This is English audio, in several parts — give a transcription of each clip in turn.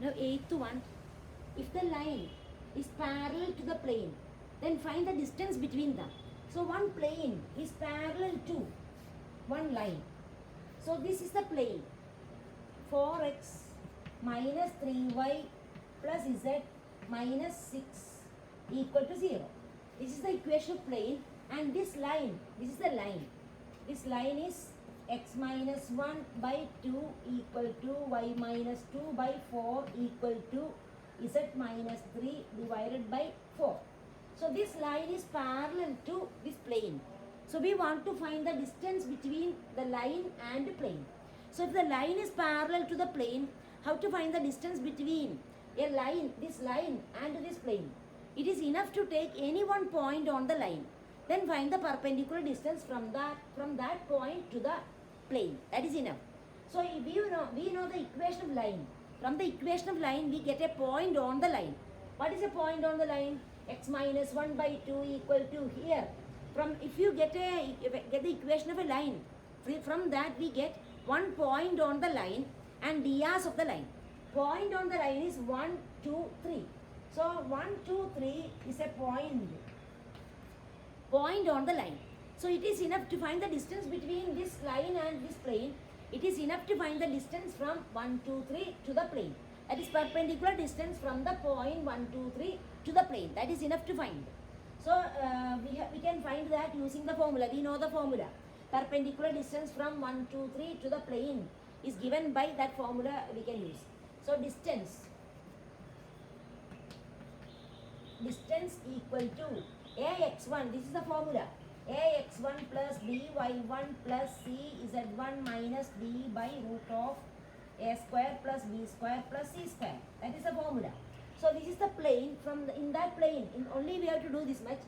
Now eighth one, if the line is parallel to the plane, then find the distance between them. So one plane is parallel to one line. So this is the plane. 4x minus 3y plus z minus 6 equal to 0. This is the equation of plane, and this line, this is the line. This line is x minus 1 by 2 equal to y minus 2 by 4 equal to z minus 3 divided by 4. So this line is parallel to this plane. So we want to find the distance between the line and the plane. So if the line is parallel to the plane, how to find the distance between a line, this line and this plane? It is enough to take any one point on the line. Then find the perpendicular distance from that point to the plane. That is enough. So we know the equation of line. From the equation of line, we get a point on the line. What is a point on the line? X minus 1 by 2 equal to here. If you get the equation of a line, from that we get one point on the line and drs of the line. Point on the line is 1, 2, 3. So 1, 2, 3 is a point on the line. So it is enough to find the distance between this line and this plane. It is enough to find the distance from 1, 2, 3 to the plane. That is perpendicular distance from the point 1, 2, 3 to the plane. That is enough to find. So we can find that using the formula. We know the formula. Perpendicular distance from 1, 2, 3 to the plane is given by that formula we can use. So distance equal to ax1, this is the formula, ax1 plus by1 plus cz1 minus d by root of a square plus b square plus c square. That is the formula. So this is the plane. In that plane, only we have to do this much.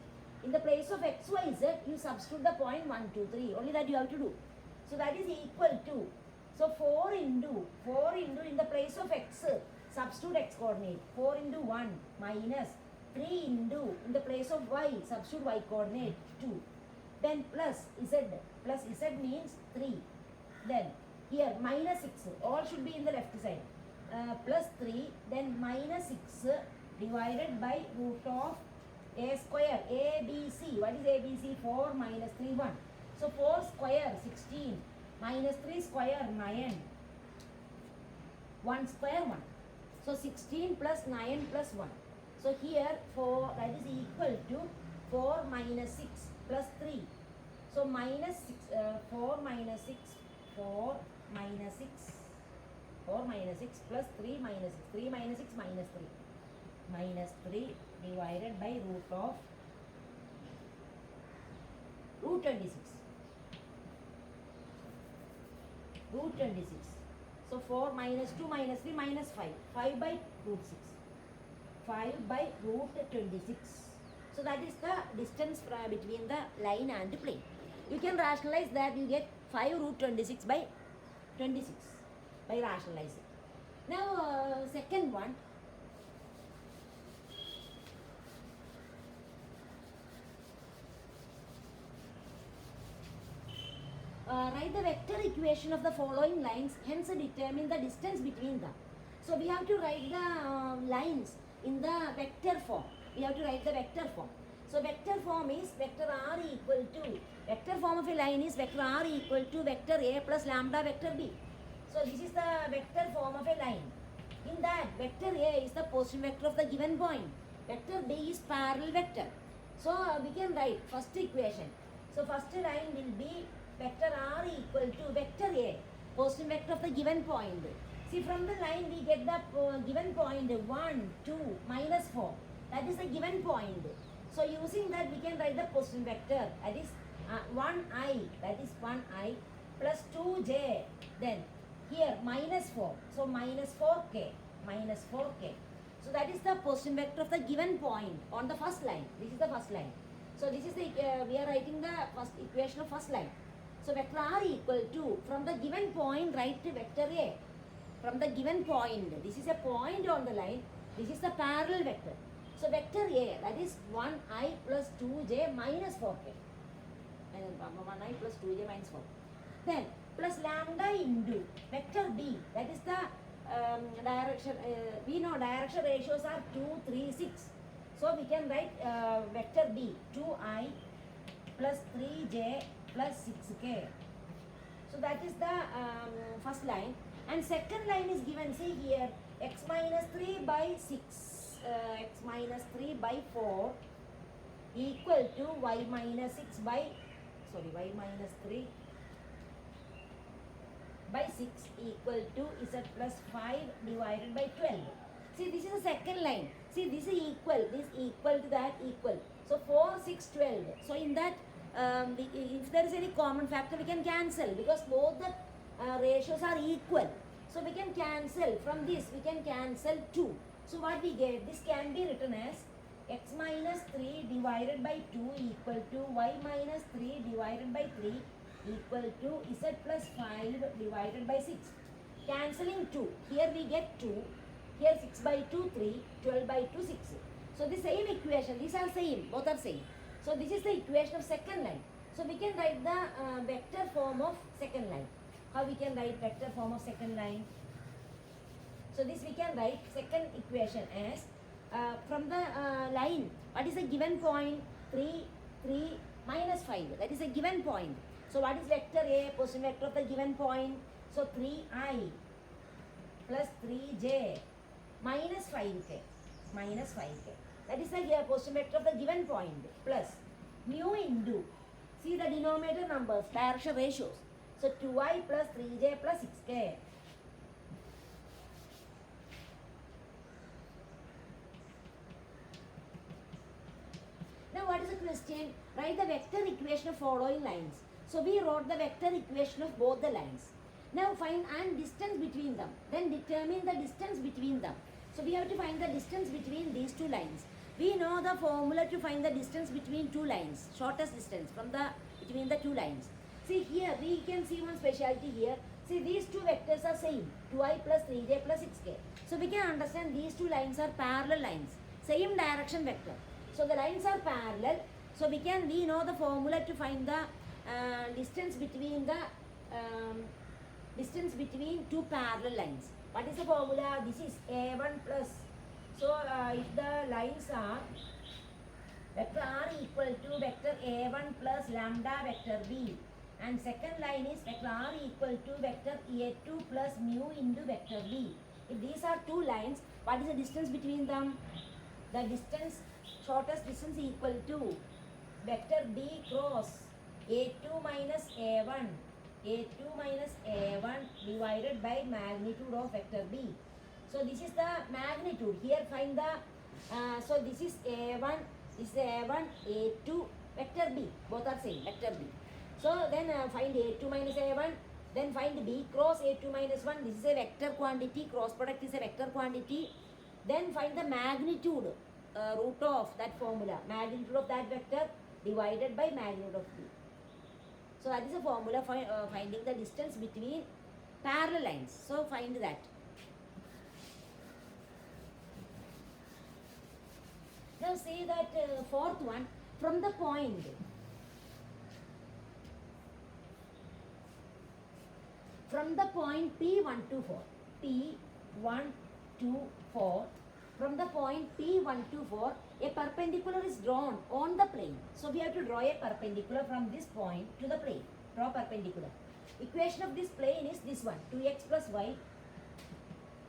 In the place of x, y, z, you substitute the point 1, 2, 3. Only that you have to do. So that is equal to, so 4 into in the place of x, substitute x coordinate. 4 into 1 minus 3 into, in the place of y, substitute y coordinate 2. Then plus z means 3. Then here minus 6, all should be in the left side. Plus 3, then minus 6 divided by root of a square, ABC. What is ABC? 4 minus 3, 1. So 4 square, 16. Minus 3 square, 9. 1 square, 1. So 16 plus 9 plus 1. So here 4, that is equal to 4 minus 6 plus 3. So minus 6, 4 minus 6, 4 minus 6. 4 minus 6 plus 3 minus 6. 3 minus 6 minus 3. Minus 3 divided by root of root 26. Root 26. So 4 minus 2 minus 3 minus 5. 5 by root 6. 5 by root 26. So that is the distance between the line and the plane. You can rationalize that, you get 5 root 26 by 26 by rationalizing. Now second one. Write the vector equation of the following lines, hence determine the distance between them. So we have to write the lines in the vector form. We have to write the vector form. So vector form is vector r equal to, vector form of a line is vector r equal to vector a plus lambda vector b. So this is the vector form of a line. In that, vector a is the position vector of the given point. Vector b is parallel vector. So we can write first equation. So first line will be vector r equal to vector a, position vector of the given point. See, from the line we get the given point 1, 2, minus 4. That is the given point. So using that we can write the position vector, that is 1i, that is 1i plus 2j, then here minus 4. So minus 4k, minus 4k. So that is the position vector of the given point on the first line. This is the first line. So this is the, we are writing the first equation of first line. So vector r equal to, from the given point write vector a. From the given point, this is a point on the line, this is the parallel vector. So vector a, that is 1i plus 2j minus 4k. And 1i plus 2j minus 4. Then plus lambda into vector b, that is the direction, we know direction ratios are 2, 3, 6. So we can write vector B 2i plus 3j plus 6k. So that is the first line. And second line is given, see here, x minus 3 by 6, x minus 3 by 4 equal to y minus 6 by, sorry, y minus 3 by 6 equal to z plus 5 divided by 12. See, this is the second line. See, this is equal, this equal to that equal. So 4, 6, 12. So in that, if there is any common factor, we can cancel because both the ratios are equal. So we can cancel from this, we can cancel 2. So what we get, this can be written as x minus 3 divided by 2 equal to y minus 3 divided by 3 equal to z plus 5 divided by 6. Cancelling 2, here we get 2, here 6 by 2, 3, 12 by 2, 6. So the same equation, these are same, both are same. So this is the equation of second line. So we can write the vector form of second line. How we can write vector form of second line? So this we can write second equation as from the line, what is the given point? 3, 3, minus 5. That is a given point. So what is vector A? Position vector of the given point. So 3i plus 3j minus 5k. Minus 5k. That is the position vector of the given point plus mu into, see the denominator numbers, direction ratios. So 2i plus 3j plus 6k. Now what is the question? Write the vector equation of following lines. So we wrote the vector equation of both the lines. Now find and distance between them. Then determine the distance between them. So we have to find the distance between these two lines. We know the formula to find the distance between two lines. Shortest distance from the between the two lines. See here, we can see one specialty here. See, these two vectors are same. 2i plus 3j plus 6k. So we can understand these two lines are parallel lines. Same direction vector. So the lines are parallel. So we know the formula to find the distance between two parallel lines. What is the formula? This is a1 plus. So if the lines are vector r equal to vector a1 plus lambda vector b, and second line is vector r equal to vector a2 plus mu into vector b. If these are two lines, what is the distance between them? The distance, shortest distance equal to vector b cross a2 minus a1 divided by magnitude of vector b. So this is the magnitude. Here find the, so this is a1, this is a1, a2, vector b. Both are same, vector b. So then find a2 minus a1, then find b cross a2 minus 1. This is a vector quantity, cross product is a vector quantity. Then find the magnitude, root of that formula, magnitude of that vector divided by magnitude of b. So that is a formula for finding the distance between parallel lines. So find that. Now say that fourth one, from the point P1 to 4, from the point P1 to 4, a perpendicular is drawn on the plane. So we have to draw a perpendicular from this point to the plane. Draw perpendicular. Equation of this plane is this one, 2x plus y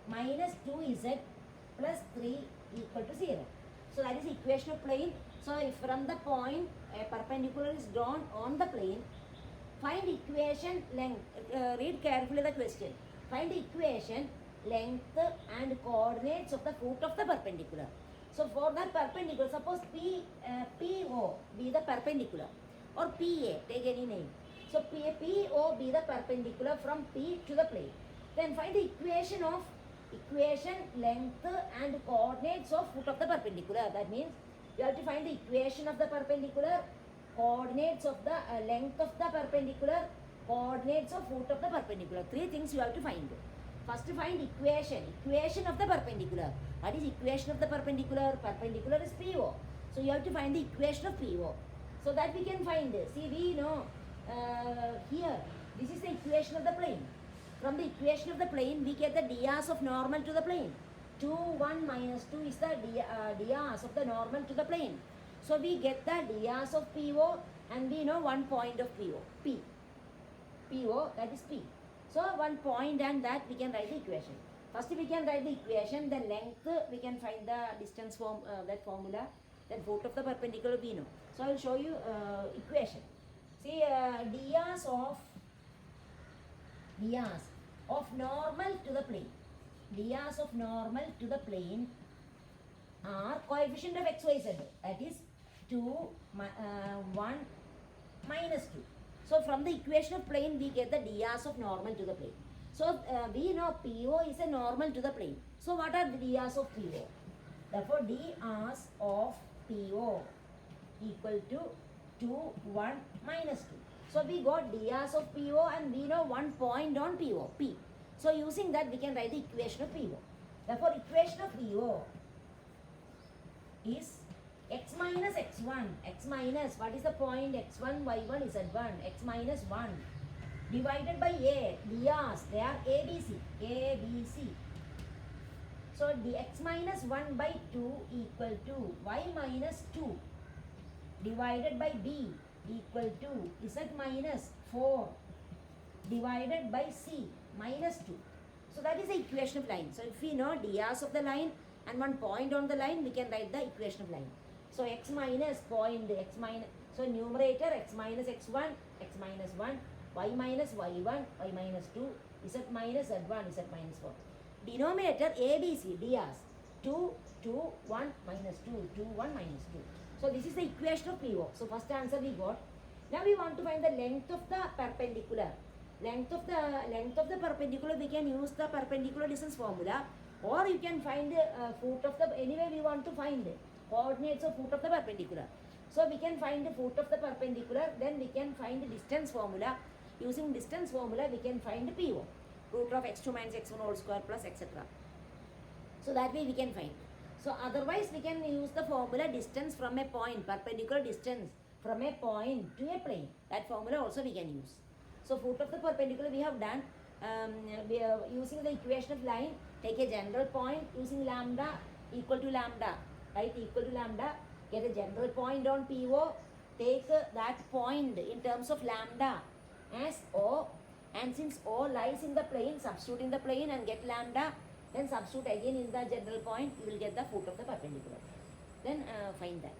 minus 2z plus 3 equal to 0. So that is the equation of plane. So if from the point a perpendicular is drawn on the plane, find equation length. Read carefully the question. Find equation length and coordinates of the foot of the perpendicular. So for that perpendicular, suppose PO be the perpendicular, or PA, take any name. So PO be the perpendicular from P to the plane. Then find the equation length and coordinates of foot of the perpendicular. That means you have to find the equation of the perpendicular, coordinates of the length of the perpendicular, coordinates of foot of the perpendicular. Three things you have to find. First find equation of the perpendicular. What is equation of the perpendicular? Perpendicular is PO. So you have to find the equation of PO. So that we can find. See, we know here, this is the equation of the plane. From the equation of the plane, we get the drs of normal to the plane. 2, 1 minus 2 is the drs of the normal to the plane. So we get the drs of PO, and we know one point of PO, P. PO, that is P. So one point, and that we can write the equation. First we can write the equation, then length we can find the distance form, that formula, then foot of the perpendicular we know. So I will show you equation. See, drs of normal to the plane. Drs of normal to the plane are coefficient of x, y, z. That is 2, 1, minus 2. So from the equation of plane, we get the drs of normal to the plane. So we know PO is a normal to the plane. So what are the drs of PO? Therefore, drs of PO equal to 2, 1, minus 2. So we got drs of PO, and we know one point on PO, P. So using that, we can write the equation of PO. Therefore, equation of PO is x minus x1, x minus, what is the point, x1, y1, z1, x minus 1 divided by a, drs, they are ABC. So dx minus 1 by 2 equal to y minus 2 divided by b equal to z minus 4 divided by c minus 2. So that is the equation of line. So if we know drs of the line and one point on the line, we can write the equation of line. So x minus point, x minus, so numerator x minus x1, x minus 1, y minus y1, y minus 2, z minus z1, z minus 4. Denominator ABC, drs, 2, 2, 1, minus 2, 2, 1, minus 2. So this is the equation of PO. So first answer we got. Now we want to find the length of the perpendicular. Length of the perpendicular, we can use the perpendicular distance formula, or you can find foot of the, anyway we want to find coordinates of foot of the perpendicular. So we can find the foot of the perpendicular, then we can find the distance formula. Using distance formula, we can find PO, root of x2 minus x1 whole square plus etc. So that way we can find. So otherwise we can use the formula distance from a point, perpendicular distance from a point to a plane. That formula also we can use. So foot of the perpendicular we have done. We are using the equation of line, take a general point using lambda equal to lambda, right, equal to lambda, get a general point on PO, take that point in terms of lambda as O, and since O lies in the plane, substitute in the plane and get lambda, then substitute again in the general point, you will get the foot of the perpendicular. Then find that.